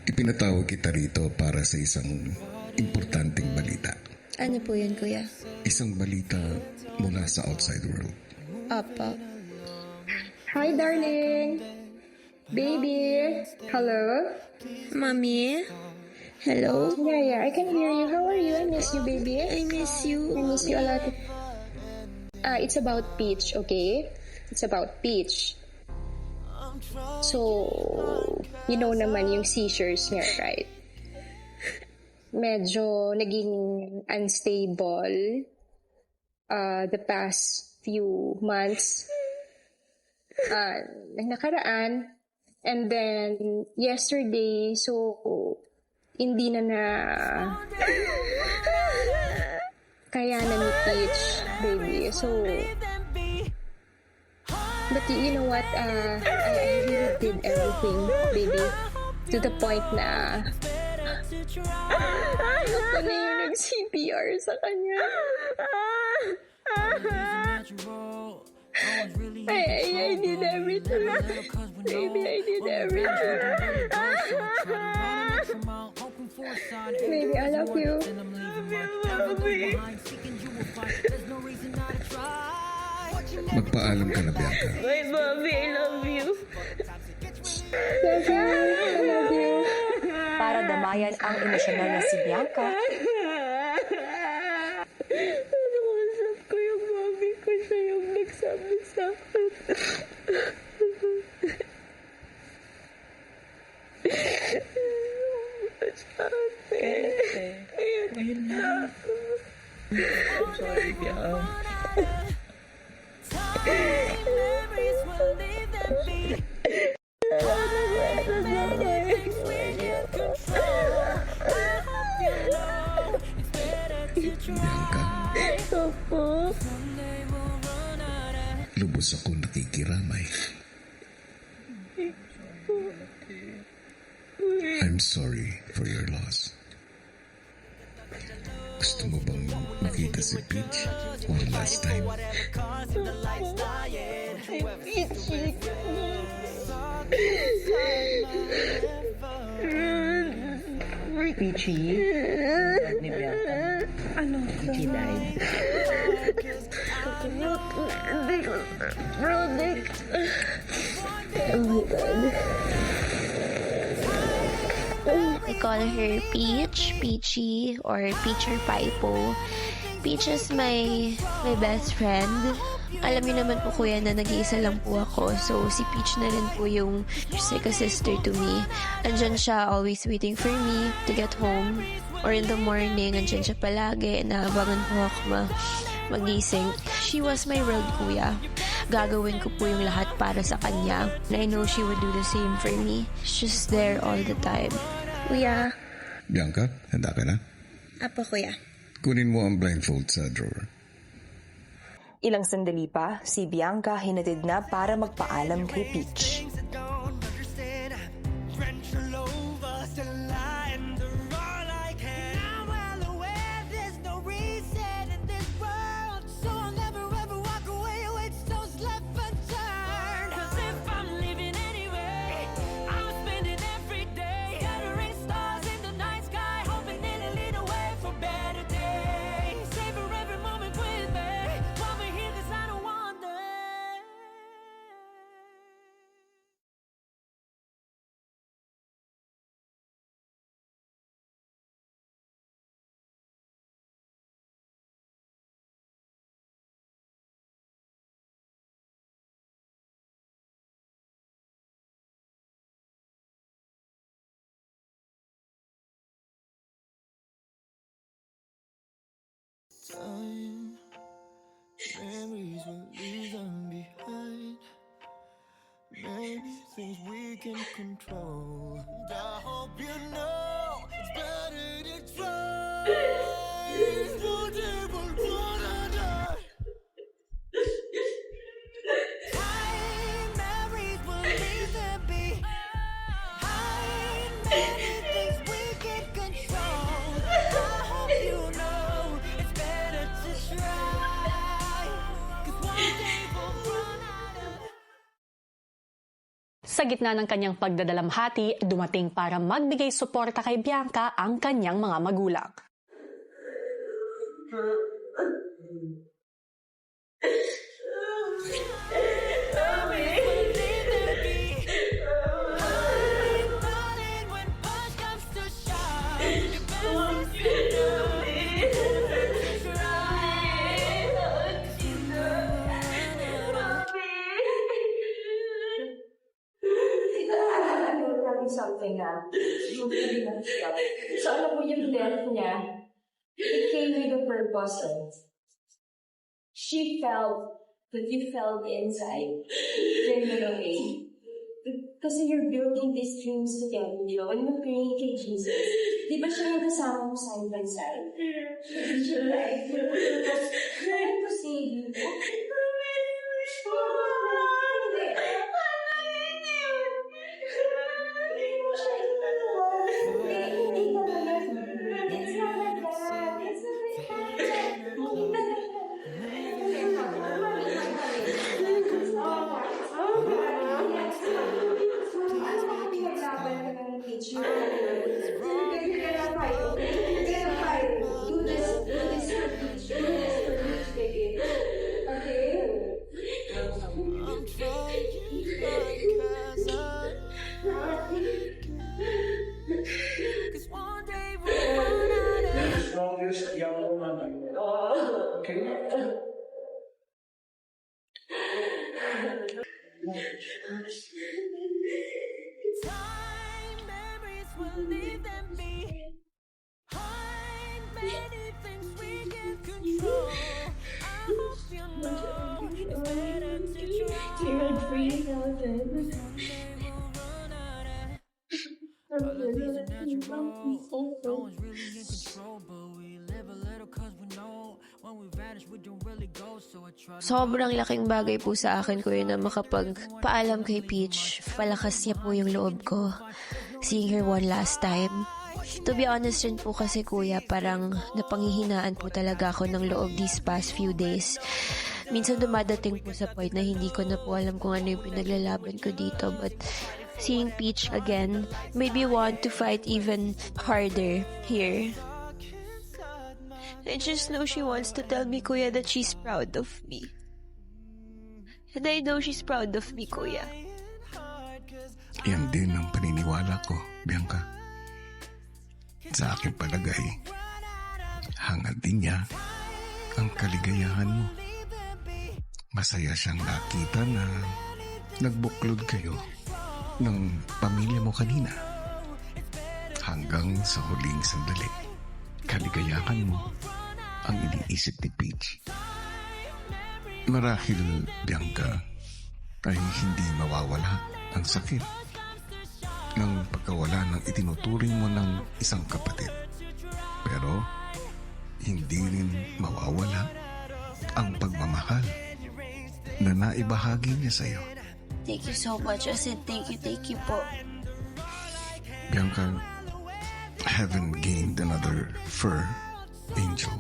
Ipinatawag kita rito para sa isang importanteng balita. Ano po yun, kuya? Isang balita mula sa outside world. Apa. Hi, darling. Baby. Hello? Mommy? Hello? Yeah, I can hear you. How are you? I miss you, baby. I miss you. I miss you a lot. It's about Peach, okay? It's about Peach. So, you know naman yung seizures niya, right? Medyo naging unstable the past few months. Nakaraan. And then, yesterday, so, hindi na kaya na ni Peach, baby. So, but you know what? I really did everything, baby. To the point na ako na yung nag-CPR sa kanya. I did everything. Baby, I did everything. Baby, I love you. Magpaalam ka na, Bianca. My mommy, I love you. Love you. I love you. Para damayan ang emosyonal na si Bianca, Nakusap ko yung mommy ko, siya yung nagsabi sa akin. Ngayon na. Sorry, Bianca. Bianca, Opo. lubos ako nakikiramay. I'm sorry for your loss. Gusto mo bang makita si Peach one last time? Peachy. Ni Bianca. Ano? Peachy died. Oh my God. I call her Peach, Peachy, or Peacher Pipo. Peach is my best friend. Alam niyo naman po, kuya, na nag-iisa lang po ako. So, si Peach na rin po yung like a sister to me. Andyan siya, always waiting for me to get home. Or in the morning, andyan siya palagi. Naabangan po ako magising. She was my world, kuya. Gagawin ko po yung lahat para sa kanya. And I know she would do the same for me. She's just there all the time. Kuya. Bianca, handa ka na? Apa, kuya? Kunin mo ang blindfold sa drawer. ilang sandali pa, si Bianca hinatid na para magpaalam kay Peach. Time, memories will leave them behind. Many things we can control. And I hope you know it's better to try. Don't ever wanna die. Time, memories will leave them behind. Many things we can control. I hope you know it's better to try. 'Cause one day we'll run out of Sa gitna ng kanyang pagdadalamhati, dumating para magbigay suporta kay Bianca ang kanyang mga magulang. Something yung stuff. So alam mo yung death niya, it came with a purpose. She felt that you felt inside. Then away. Kasi you're building these dreams together, you know, when you're praying kay Jesus. Di ba siya yung kasama mo side by side? Siya like, trying to save you. Strongest young woman. Okay. Time, memories will leave them behind. Many things we can't control. I hope you know it's better to try. You're free, Someday we'll run out of all of these are natural. No one's really in control, but we live a little 'cause we know when we vanish we don't really go. So I try to Sobrang laking bagay po sa akin, kuya, na makapagpaalam kay Peach. Palakas niya po yung loob ko. Seeing her one last time. To be honest rin po kasi, kuya, parang napanghihinaan po talaga ako ng loob these past few days. Minsan dumadating po sa point na hindi ko na po alam kung ano yung pinaglalaban ko dito. But seeing Peach again made me want to fight even harder here. I just know she wants to tell me, kuya, that she's proud of me. And I know she's proud of me, kuya. Yan din ang paniniwala ko, Bianca. Sa aking palagay, hangad din niya ang kaligayahan mo. Masaya siyang nakita na nagbuklod kayo ng pamilya mo kanina. Hanggang sa huling sandali, kaligayahan mo ang iniisip ni Peach. Marahil, Bianca, ay hindi mawawala ang sakit ng pagkawala ng itinuturing mo ng isang kapatid. Pero, hindi rin mawawala ang pagmamahal na naibahagi niya sa'yo. Thank you so much. As in, thank you po. Bianca, heaven gained another fur angel